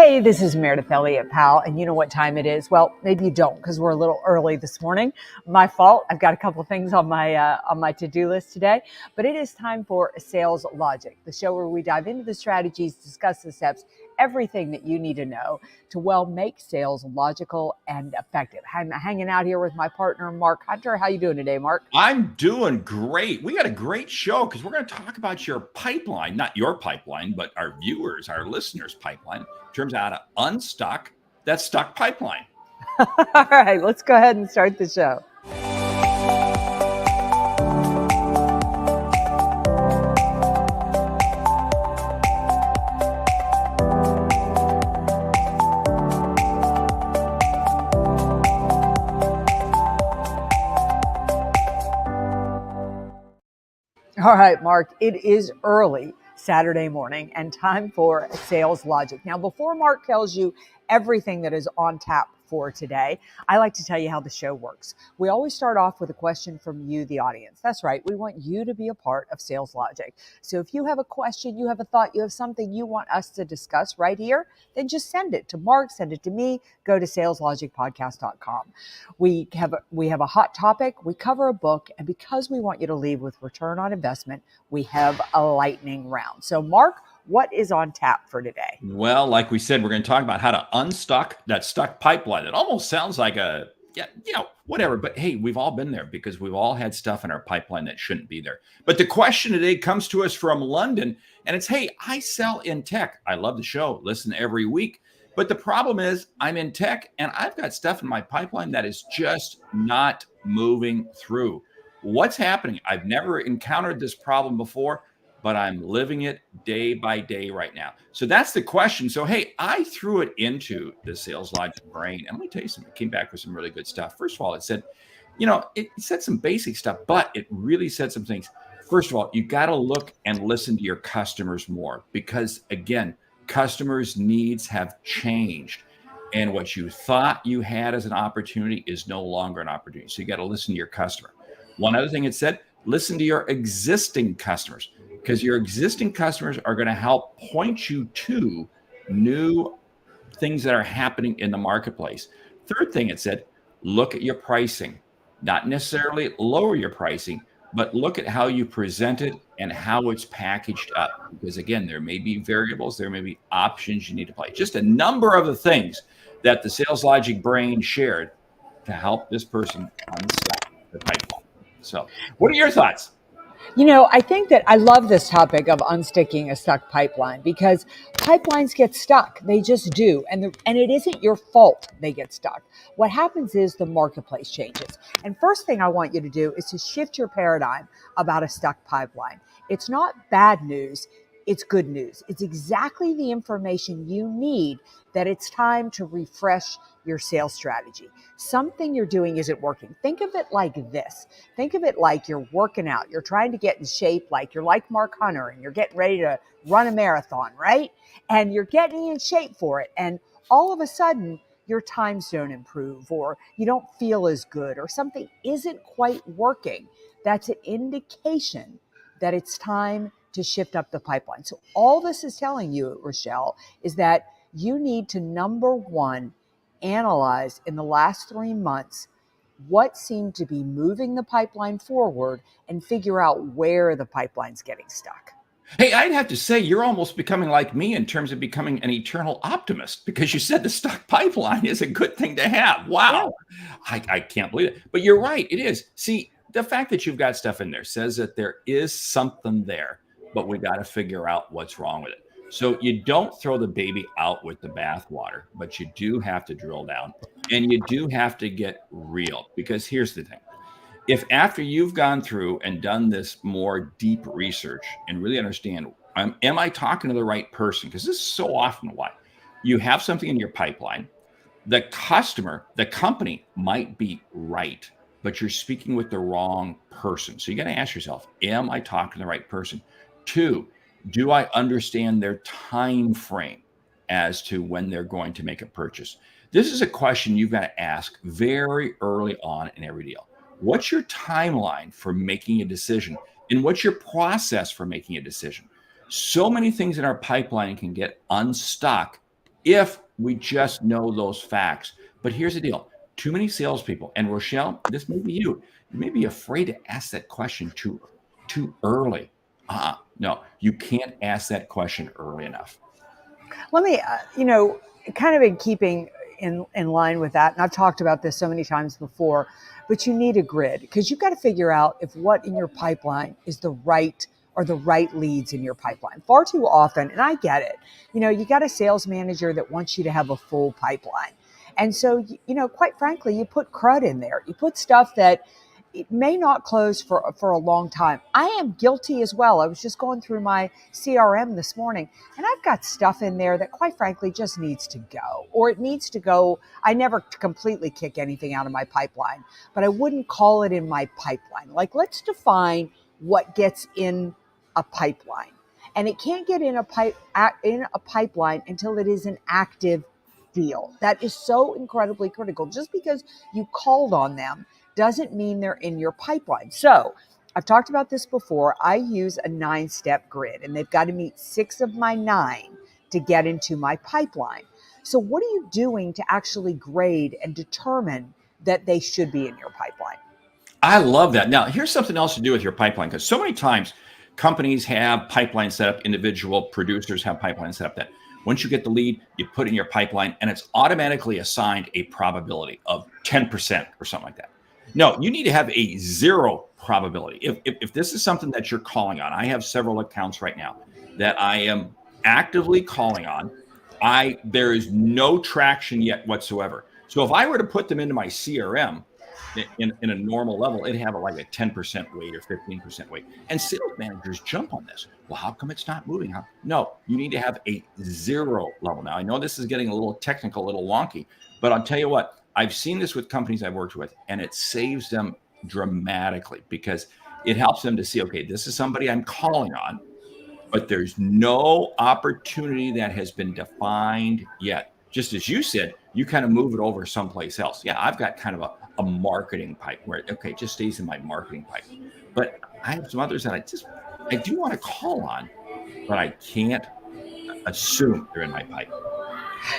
Hey, this is Meridith Elliott, Powell, and you know what time it is? Well, maybe you don't because we're a little early this morning. My fault. I've got a couple of things on my to-do list today, but it is time for Sales Logic, the show where we dive into the strategies, discuss the steps, everything that you need to know to make sales logical and effective. I'm hanging out here with my partner, Mark Hunter. How you doing today, Mark? I'm doing great. We got a great show because we're going to talk about your pipeline, not your pipeline, but our viewers, our listeners' pipeline, in terms of how to unstuck that stuck pipeline. All right, let's go ahead and start the show. All right, Mark, it is early Saturday morning and time for Sales Logic. Now, before Mark tells you everything that is on tap for today, I like to tell you how the show works. We always start off with a question from you, the audience. That's right. We want you to be a part of Sales Logic. So if you have a question, you have a thought, you have something you want us to discuss right here, then just send it to Mark, send it to me, go to saleslogicpodcast.com. We have a hot topic, we cover a book, and because we want you to leave with return on investment, we have a lightning round. So Mark, what is on tap for today? Well, like we said, we're going to talk about how to unstuck that stuck pipeline. It almost sounds like whatever. But hey, we've all been there because we've all had stuff in our pipeline that shouldn't be there. But the question today comes to us from London, and it's, hey, I sell in tech. I love the show. Listen every week. But the problem is I'm in tech and I've got stuff in my pipeline that is just not moving through. What's happening? I've never encountered this problem before, but I'm living it day by day right now. So that's the question. So, hey, I threw it into the Sales Logic brain. And let me tell you something, it came back with some really good stuff. First of all, it said, it said some basic stuff, but it really said some things. First of all, you got to look and listen to your customers more because, again, customers' needs have changed. And what you thought you had as an opportunity is no longer an opportunity. So you got to listen to your customer. One other thing it said, listen to your existing customers, because your existing customers are going to help point you to new things that are happening in the marketplace. Third thing it said, look at your pricing, not necessarily lower your pricing, but look at how you present it and how it's packaged up. Because again, there may be variables, there may be options you need to play. Just a number of the things that the Sales Logic brain shared to help this person unstuck the pipeline. So what are your thoughts? I think that I love this topic of unsticking a stuck pipeline because pipelines get stuck. They just do. And it isn't your fault they get stuck. What happens is the marketplace changes. And first thing I want you to do is to shift your paradigm about a stuck pipeline. It's not bad news. It's good news. It's exactly the information you need that it's time to refresh your sales strategy. Something you're doing isn't working. Think of it like this. Think of it like you're working out. You're trying to get in shape, like you're like Mark Hunter and you're getting ready to run a marathon, right? And you're getting in shape for it. And all of a sudden, your times don't improve or you don't feel as good or something isn't quite working. That's an indication that it's time to shift up the pipeline. So all this is telling you, Rochelle, is that you need to, number one, analyze in the last 3 months what seemed to be moving the pipeline forward and figure out where the pipeline's getting stuck. Hey, I'd have to say you're almost becoming like me in terms of becoming an eternal optimist because you said the stuck pipeline is a good thing to have. Wow. Yeah. I can't believe it. But you're right. It is. See, the fact that you've got stuff in there says that there is something there, but we got to figure out what's wrong with it. So you don't throw the baby out with the bathwater, but you do have to drill down and you do have to get real because here's the thing. If after you've gone through and done this more deep research and really understand, am I talking to the right person? Because this is so often why you have something in your pipeline. The customer, the company might be right, but you're speaking with the wrong person. So you got to ask yourself, am I talking to the right person? 2, do I understand their time frame as to when they're going to make a purchase? This is a question you've got to ask very early on in every deal. What's your timeline for making a decision? And what's your process for making a decision? So many things in our pipeline can get unstuck if we just know those facts. But here's the deal. Too many salespeople, and Rochelle, this may be you may be afraid to ask that question too early. No, you can't ask that question early enough. Let me, kind of in keeping in line with that, and I've talked about this so many times before, but you need a grid because you've got to figure out if what in your pipeline is the right leads in your pipeline. Far too often, and I get it, you got a sales manager that wants you to have a full pipeline. And so, quite frankly, you put crud in there. You put stuff that it may not close for a long time. I am guilty as well. I was just going through my CRM this morning, and I've got stuff in there that, quite frankly, just needs to go, or it needs to go. I never completely kick anything out of my pipeline, but I wouldn't call it in my pipeline. Like, let's define what gets in a pipeline, and it can't get in a pipeline until it is an active deal. That is so incredibly critical. Just because you called on them doesn't mean they're in your pipeline. So I've talked about this before. I use a 9-step grid, and they've got to meet 6 of my 9 to get into my pipeline. So what are you doing to actually grade and determine that they should be in your pipeline? I love that. Now, here's something else to do with your pipeline, because so many times companies have pipelines set up, individual producers have pipelines set up that once you get the lead, you put it in your pipeline, and it's automatically assigned a probability of 10% or something like that. No, you need to have a 0 probability. If this is something that you're calling on, I have several accounts right now that I am actively calling on. There is no traction yet whatsoever. So if I were to put them into my CRM in a normal level, it'd have like a 10% weight or 15% weight. And sales managers jump on this. Well, how come it's not moving? No, you need to have a 0 level. Now, I know this is getting a little technical, a little wonky, but I'll tell you what, I've seen this with companies I've worked with, and it saves them dramatically because it helps them to see, okay, this is somebody I'm calling on, but there's no opportunity that has been defined yet. Just as you said, you kind of move it over someplace else. Yeah, I've got kind of a marketing pipe where, okay, it just stays in my marketing pipe. But I have some others that I do want to call on, but I can't assume they're in my pipe.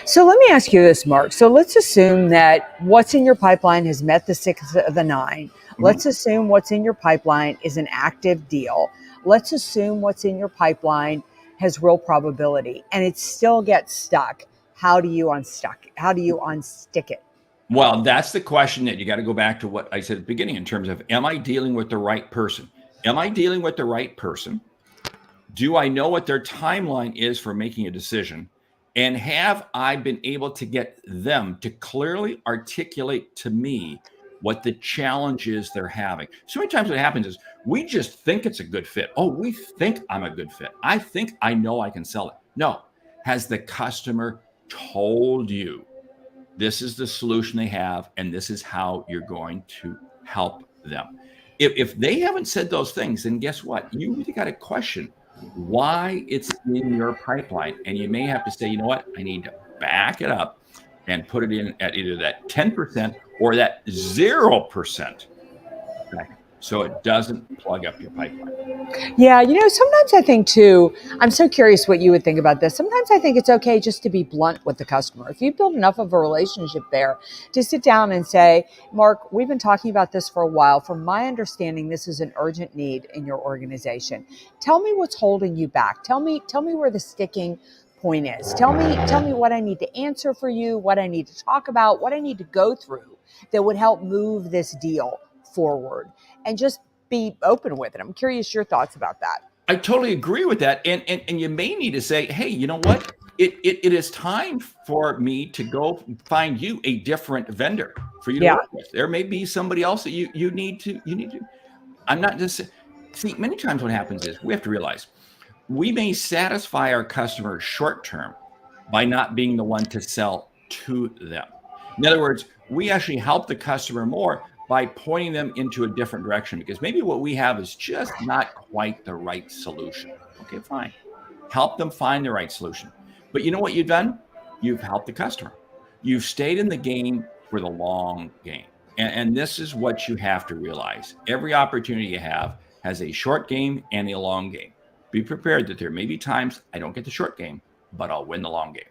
So let me ask you this, Mark. So let's assume that what's in your pipeline has met the 6 of the 9. Let's assume what's in your pipeline is an active deal. Let's assume what's in your pipeline has real probability and it still gets stuck. How do you unstick it? Well, that's the question that you got to go back to what I said at the beginning in terms of, am I dealing with the right person? Am I dealing with the right person? Do I know what their timeline is for making a decision? And have I been able to get them to clearly articulate to me what the challenge is they're having? So many times what happens is we just think it's a good fit. Oh, we think I'm a good fit. I think I know I can sell it. No. Has the customer told you this is the solution they have and this is how you're going to help them? If they haven't said those things, then guess what? You really got to question why it's in your pipeline. And you may have to say, you know what? I need to back it up and put it in at either that 10% or that 0%. So it doesn't plug up your pipeline. Yeah, sometimes I think too, I'm so curious what you would think about this. Sometimes I think it's okay just to be blunt with the customer. If you build enough of a relationship there, to sit down and say, Mark, we've been talking about this for a while. From my understanding, this is an urgent need in your organization. Tell me what's holding you back. Tell me where the sticking point is. Tell me what I need to answer for you, what I need to talk about, what I need to go through that would help move this deal forward, and just be open with it. I'm curious your thoughts about that. I totally agree with that. And you may need to say, hey, you know what? It is time for me to go find you a different vendor for you to work with. There may be somebody else that you need to. I'm not just see, many times what happens is we have to realize we may satisfy our customers short term by not being the one to sell to them. In other words, we actually help the customer more by pointing them into a different direction, because maybe what we have is just not quite the right solution. Okay, fine. Help them find the right solution. But you know what you've done? You've helped the customer. You've stayed in the game for the long game. And this is what you have to realize. Every opportunity you have has a short game and a long game. Be prepared that there may be times I don't get the short game, but I'll win the long game.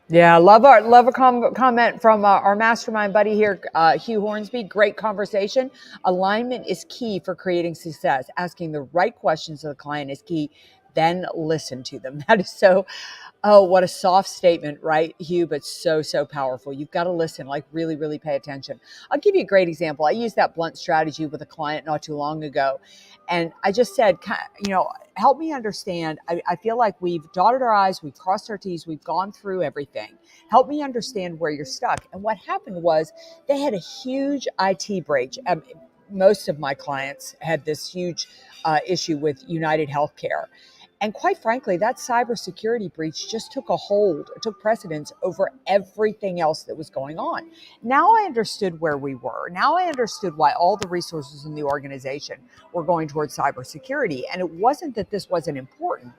Yeah, love a comment from our mastermind buddy here, Hugh Hornsby. Great conversation. Alignment is key for creating success. Asking the right questions of the client is key. Then listen to them. That is so. Oh, what a soft statement, right, Hugh? But so powerful. You've got to listen, like really pay attention. I'll give you a great example. I used that blunt strategy with a client not too long ago, and I just said, help me understand. I feel like we've dotted our I's, we've crossed our T's, we've gone through everything. Help me understand where you're stuck. And what happened was they had a huge IT breach. Most of my clients had this huge issue with United Healthcare. And quite frankly, that cybersecurity breach just took a hold, it took precedence over everything else that was going on. Now I understood where we were. Now I understood why all the resources in the organization were going towards cybersecurity. And it wasn't that this wasn't important.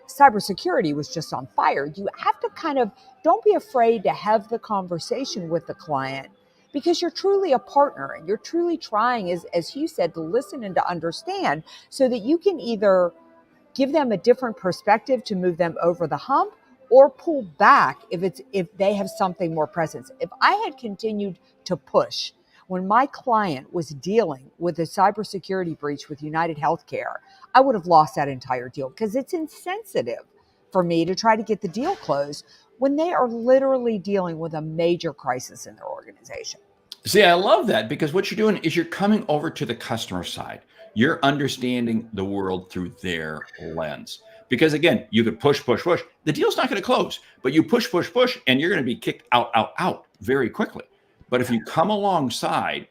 Cybersecurity was just on fire. You have to don't be afraid to have the conversation with the client, because you're truly a partner and you're truly trying, as Hugh said, to listen and to understand so that you can either give them a different perspective to move them over the hump, or pull back if they have something more presence. If I had continued to push when my client was dealing with a cybersecurity breach with United Healthcare, I would have lost that entire deal, because it's insensitive for me to try to get the deal closed when they are literally dealing with a major crisis in their organization. See, I love that, because what you're doing is you're coming over to the customer side. You're understanding the world through their lens. Because again, you could push. The deal's not going to close, but you push, and you're going to be kicked out very quickly. But if you come alongside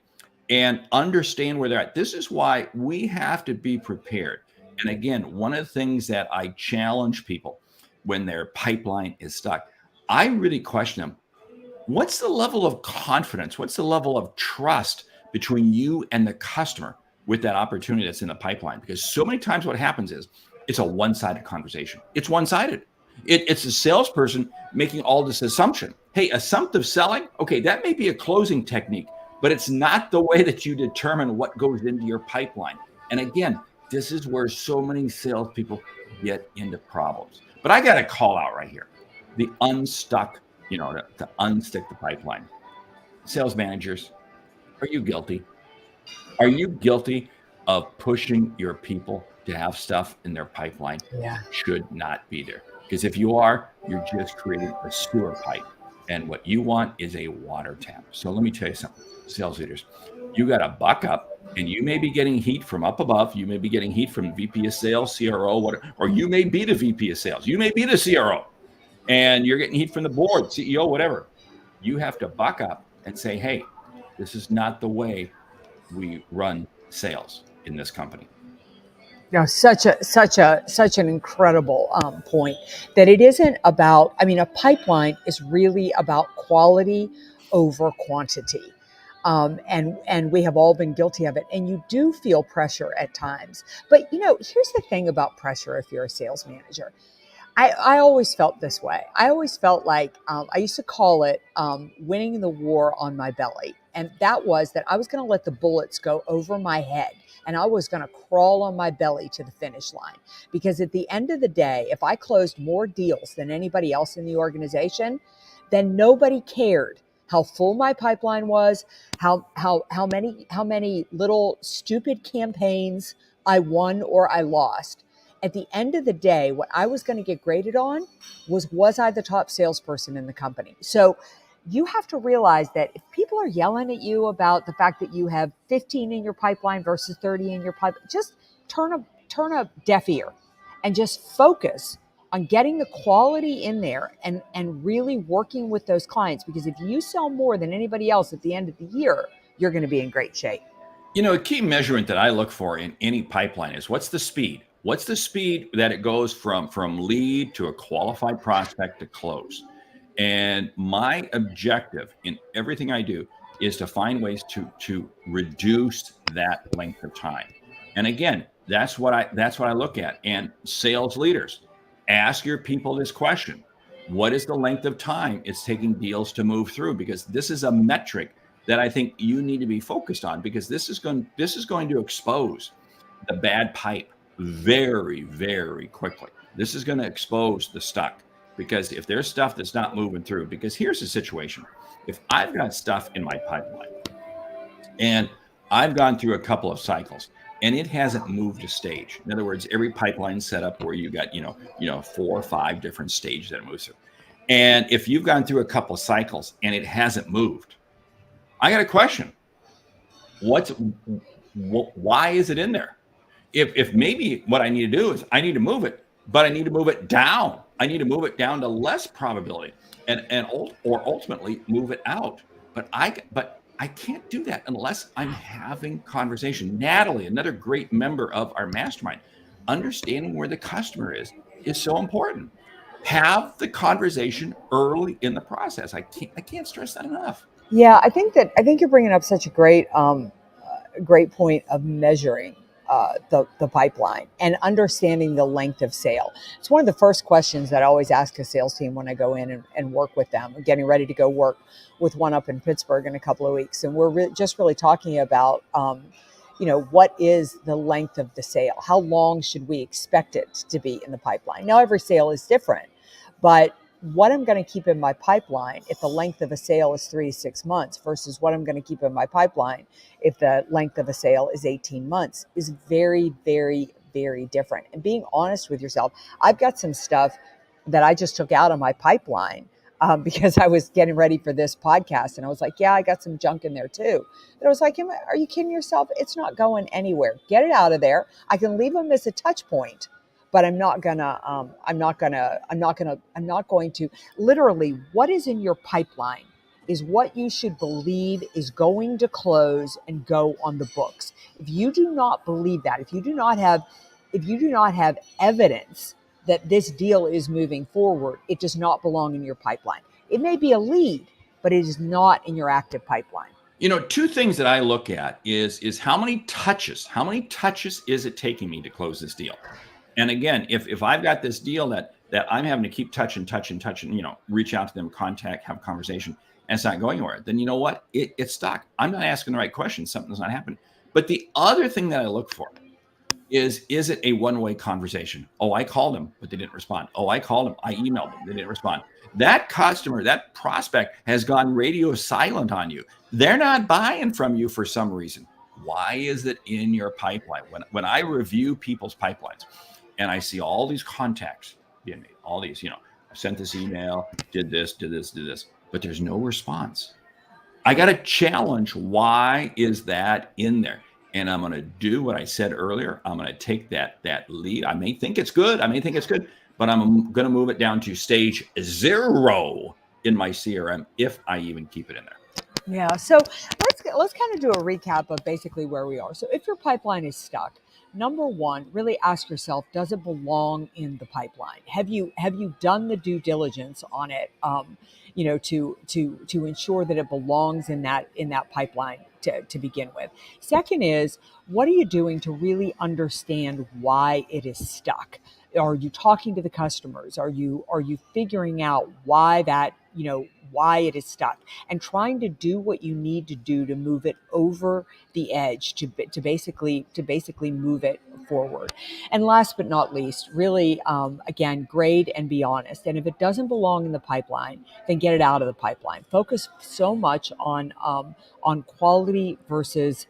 and understand where they're at, this is why we have to be prepared. And again, one of the things that I challenge people when their pipeline is stuck, I really question them. What's the level of confidence? What's the level of trust between you and the customer with that opportunity that's in the pipeline? Because so many times what happens is it's a one-sided conversation. It's one-sided. It's a salesperson making all this assumption. Hey, assumptive selling, okay, that may be a closing technique, but it's not the way that you determine what goes into your pipeline. And again, this is where so many salespeople get into problems. But I got to call out right here, the unstuck, to unstick the pipeline. Sales managers, are you guilty? Are you guilty of pushing your people to have stuff in their pipeline Yeah. that should not be there? Because if you are, you're just creating a sewer pipe. And what you want is a water tap. So let me tell you something, sales leaders, you got to buck up, and you may be getting heat from up above. You may be getting heat from VP of sales, CRO, whatever, or you may be the VP of sales. You may be the CRO, and you're getting heat from the board, CEO, whatever. You have to buck up and say, hey, this is not the way we run sales in this company. Such an incredible point, that it isn't about. I mean, a pipeline is really about quality over quantity, and we have all been guilty of it. And you do feel pressure at times, but here's the thing about pressure. If you're a sales manager, I always felt this way. I always felt like I used to call it winning the war on my belly. And that was that I was going to let the bullets go over my head, and I was going to crawl on my belly to the finish line. Because at the end of the day, if I closed more deals than anybody else in the organization, then nobody cared how full my pipeline was, how many little stupid campaigns I won or I lost. At the end of the day, what I was going to get graded on was I the top salesperson in the company? So you have to realize that if people are yelling at you about the fact that you have 15 in your pipeline versus 30 in your pipeline, just turn a deaf ear and just focus on getting the quality in there and really working with those clients. Because if you sell more than anybody else at the end of the year, you're going to be in great shape. A key measurement that I look for in any pipeline is what's the speed? What's the speed that it goes from lead to a qualified prospect to close? And my objective in everything I do is to find ways to reduce that length of time. And again, that's what I look at. And sales leaders, ask your people this question: what is the length of time it's taking deals to move through? Because this is a metric that I think you need to be focused on, because this is going to expose the bad pipe very, very quickly. This is going to expose the stuck. because if there's stuff that's not moving through, because here's the situation. If I've got stuff in my pipeline and I've gone through a couple of cycles and it hasn't moved a stage. In other words, every pipeline set up where you got, 4 or 5 different stages that it moves through. And if you've gone through a couple of cycles and it hasn't moved, I got a question. Why is it in there? If maybe what I need to do is I need to move it, but I need to move it down. I need to move it down to less probability or ultimately move it out. But I can't do that unless I'm having conversation. Natalie, another great member of our mastermind, understanding where the customer is so important. Have the conversation early in the process. I can't stress that enough. Yeah, I think you're bringing up such a great point of measuring the pipeline and understanding the length of sale. It's one of the first questions that I always ask a sales team when I go in and work with them. I'm getting ready to go work with one up in Pittsburgh in a couple of weeks, and we're just really talking about what is the length of the sale? How long should we expect it to be in the pipeline? Now, every sale is different, but what I'm going to keep in my pipeline if the length of a sale is 3 to 6 months versus what I'm going to keep in my pipeline if the length of a sale is 18 months is very, very, very different. And being honest with yourself, I've got some stuff that I just took out of my pipeline because I was getting ready for this podcast. And I was like, yeah, I got some junk in there too. But I was like, are you kidding yourself? It's not going anywhere. Get it out of there. I can leave them as a touch point. But I'm not going to literally what is in your pipeline is what you should believe is going to close and go on the books. If you do not believe that, if you do not have evidence that this deal is moving forward, it does not belong in your pipeline. It may be a lead, but it is not in your active pipeline. 2 things that I look at is how many touches is it taking me to close this deal? And again, if I've got this deal that I'm having to keep touching, reach out to them, contact, have a conversation, and it's not going anywhere, then you know what? It's stuck. I'm not asking the right questions. Something's not happening. But the other thing that I look for is it a one-way conversation? Oh, I called them, but they didn't respond. Oh, I called them. I emailed them. They didn't respond. That customer, that prospect has gone radio silent on you. They're not buying from you for some reason. Why is it in your pipeline? When I review people's pipelines, and I see all these contacts being made, all these, I sent this email, did this, but there's no response. I got to challenge, why is that in there? And I'm going to do what I said earlier. I'm going to take that lead. I may think it's good, but I'm going to move it down to stage 0 in my CRM if I even keep it in there. Yeah. So let's kind of do a recap of basically where we are. So if your pipeline is stuck, number one, really ask yourself, does it belong in the pipeline? Have you done the due diligence on it, to ensure that it belongs in that pipeline to begin with? Second is, what are you doing to really understand why it is stuck? Are you talking to the customers? Are you figuring out why why it is stuck and trying to do what you need to do to move it over the edge to basically move it forward? And last but not least, really, again, grade and be honest. And if it doesn't belong in the pipeline, then get it out of the pipeline. Focus so much on quality versus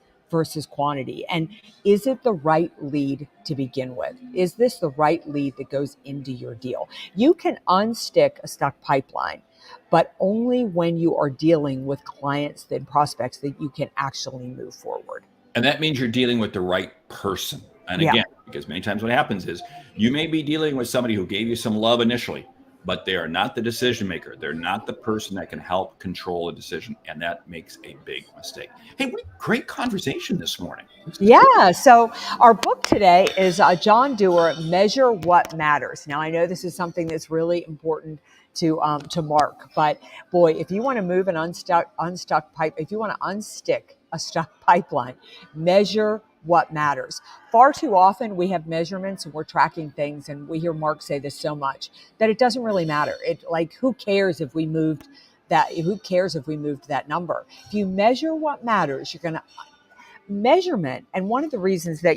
quantity. And is it the right lead to begin with? Is this the right lead that goes into your deal? You can unstick a stuck pipeline, but only when you are dealing with clients and prospects that you can actually move forward. And that means you're dealing with the right person. And again, because many times what happens is you may be dealing with somebody who gave you some love initially, but they are not the decision maker. They're not the person that can help control a decision. And that makes a big mistake. Hey, what a great conversation this morning. Yeah. So our book today is John Doerr, Measure What Matters. Now, I know this is something that's really important to Mark, but boy, if you want to move an unstuck pipe, if you want to unstick a stuck pipeline, measure what matters. Far too often we have measurements and we're tracking things, and we hear Mark say this so much that it doesn't really matter. Who cares if we moved that? Who cares if we moved that number? If you measure what matters, you're going to measurement, and one of the reasons that,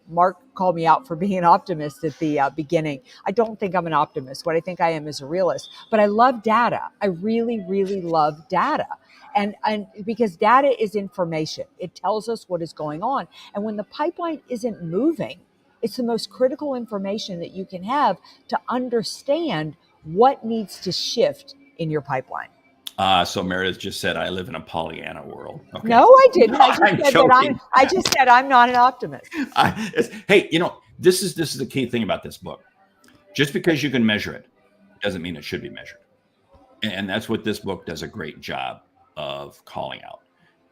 Mark called me out for being an optimist at the beginning. I don't think I'm an optimist. What I think I am is a realist, but I love data. I really, really love data. And because data is information, it tells us what is going on. And when the pipeline isn't moving, it's the most critical information that you can have to understand what needs to shift in your pipeline. So Meredith just said, I live in a Pollyanna world. Okay. No, I didn't. No, I'm joking. I just said I'm not an optimist. Hey, this is the key thing about this book. Just because you can measure it doesn't mean it should be measured. And that's what this book does a great job of calling out.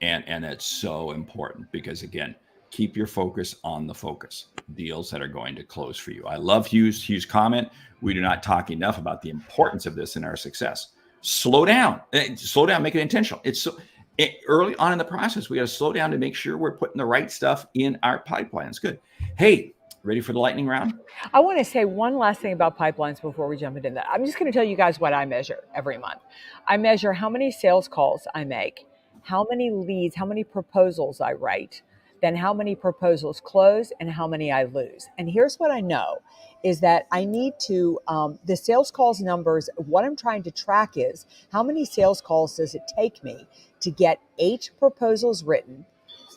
And it's so important because, again, keep your focus on the focus, deals that are going to close for you. I love Hugh's comment. We do not talk enough about the importance of this in our success. Slow down, make it intentional. Early on in the process, we got to slow down to make sure we're putting the right stuff in our pipelines. Good. Hey, ready for the lightning round? I want to say one last thing about pipelines before we jump into that. I'm just going to tell you guys what I measure every month. I measure how many sales calls I make, how many leads, how many proposals I write, then how many proposals close, and how many I lose. And here's what I know is that I need to, the sales calls numbers, what I'm trying to track is how many sales calls does it take me to get 8 proposals written,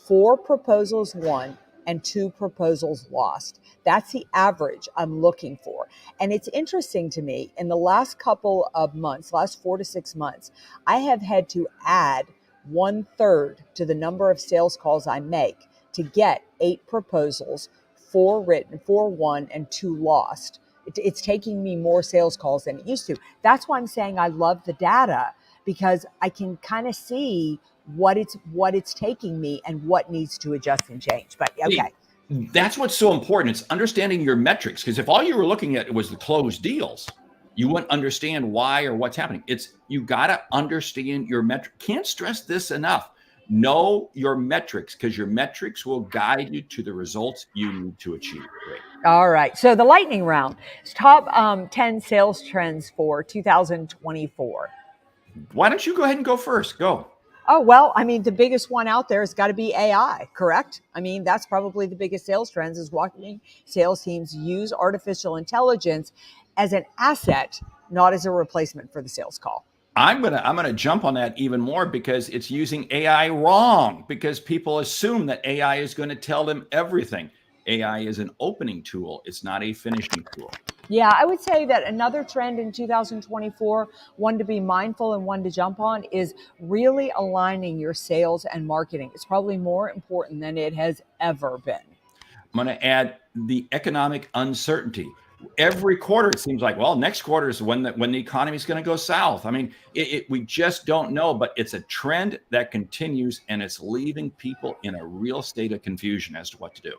4 proposals won, and 2 proposals lost. That's the average I'm looking for. And it's interesting to me, in the last couple of months, last 4 to 6 months, I have had to add 1/3 to the number of sales calls I make to get 8 proposals, 4 written, 4 won, and 2 lost. It's taking me more sales calls than it used to. That's why I'm saying I love the data, because I can kind of see what it's taking me and what needs to adjust and change. But okay. That's what's so important. It's understanding your metrics, because if all you were looking at was the closed deals, you wouldn't understand why or what's happening. You got to understand your metric. Can't stress this enough. Know your metrics, because your metrics will guide you to the results you need to achieve. Great. All right. So the lightning round is top 10 sales trends for 2024. Why don't you go ahead and go first? Go. Oh, well, I mean, the biggest one out there has got to be AI, correct? I mean, that's probably the biggest sales trends, is watching sales teams use artificial intelligence as an asset, not as a replacement for the sales call. I'm gonna jump on that even more, because it's using AI wrong, because people assume that AI is going to tell them everything. AI is an opening tool. It's not a finishing tool. Yeah, I would say that another trend in 2024, one to be mindful and one to jump on, is really aligning your sales and marketing. It's probably more important than it has ever been. I'm going to add the economic uncertainty. Every quarter, it seems like, well, next quarter is when the economy is going to go south. I mean, we just don't know, but it's a trend that continues, and it's leaving people in a real state of confusion as to what to do.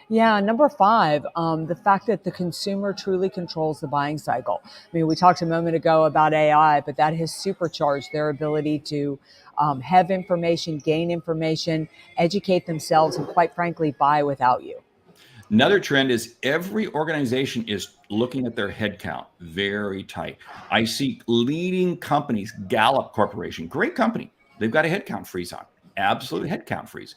Yeah, number 5, the fact that the consumer truly controls the buying cycle. I mean, we talked a moment ago about AI, but that has supercharged their ability to have information, gain information, educate themselves, and quite frankly, buy without you. Another trend is every organization is looking at their headcount very tight. I see leading companies, Gallup Corporation, great company. They've got a headcount freeze on, absolute headcount freeze.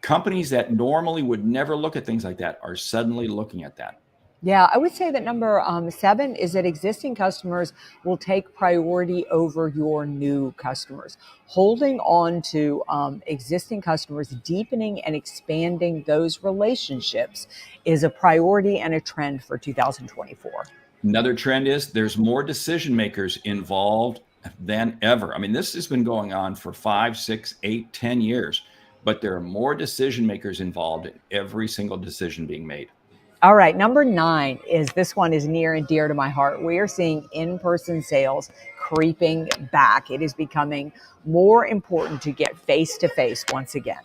Companies that normally would never look at things like that are suddenly looking at that. Yeah, I would say that number 7 is that existing customers will take priority over your new customers. Holding on to existing customers, deepening and expanding those relationships is a priority and a trend for 2024. Another trend is there's more decision makers involved than ever. I mean, this has been going on for 5, 6, 8, 10 years, but there are more decision makers involved in every single decision being made. All right, number 9 is, this one is near and dear to my heart. We are seeing in-person sales creeping back. It is becoming more important to get face-to-face once again.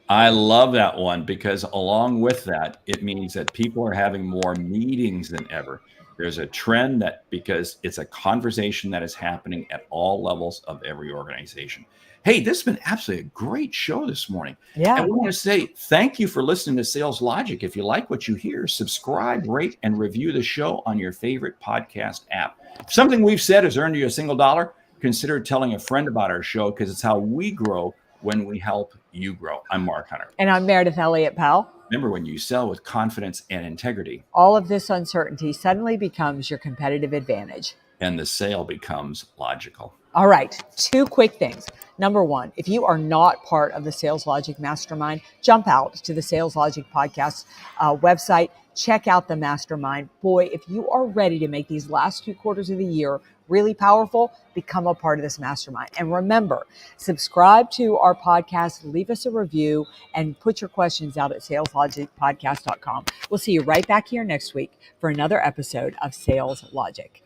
I love that one, because along with that, it means that people are having more meetings than ever. There's a trend that, because it's a conversation that is happening at all levels of every organization. Hey, this has been absolutely a great show this morning. Yeah. And we want to say thank you for listening to Sales Logic. If you like what you hear, subscribe, rate, and review the show on your favorite podcast app. If something we've said has earned you a single dollar, consider telling a friend about our show, because it's how we grow when we help you grow. I'm Mark Hunter. And I'm Meridith Elliott Powell. Remember, when you sell with confidence and integrity, all of this uncertainty suddenly becomes your competitive advantage. And the sale becomes logical. All right, 2 quick things. Number 1, if you are not part of the Sales Logic Mastermind, jump out to the Sales Logic Podcast website. Check out the Mastermind. Boy, if you are ready to make these last 2 quarters of the year really powerful, become a part of this mastermind. And remember, subscribe to our podcast, leave us a review, and put your questions out at saleslogicpodcast.com. We'll see you right back here next week for another episode of Sales Logic.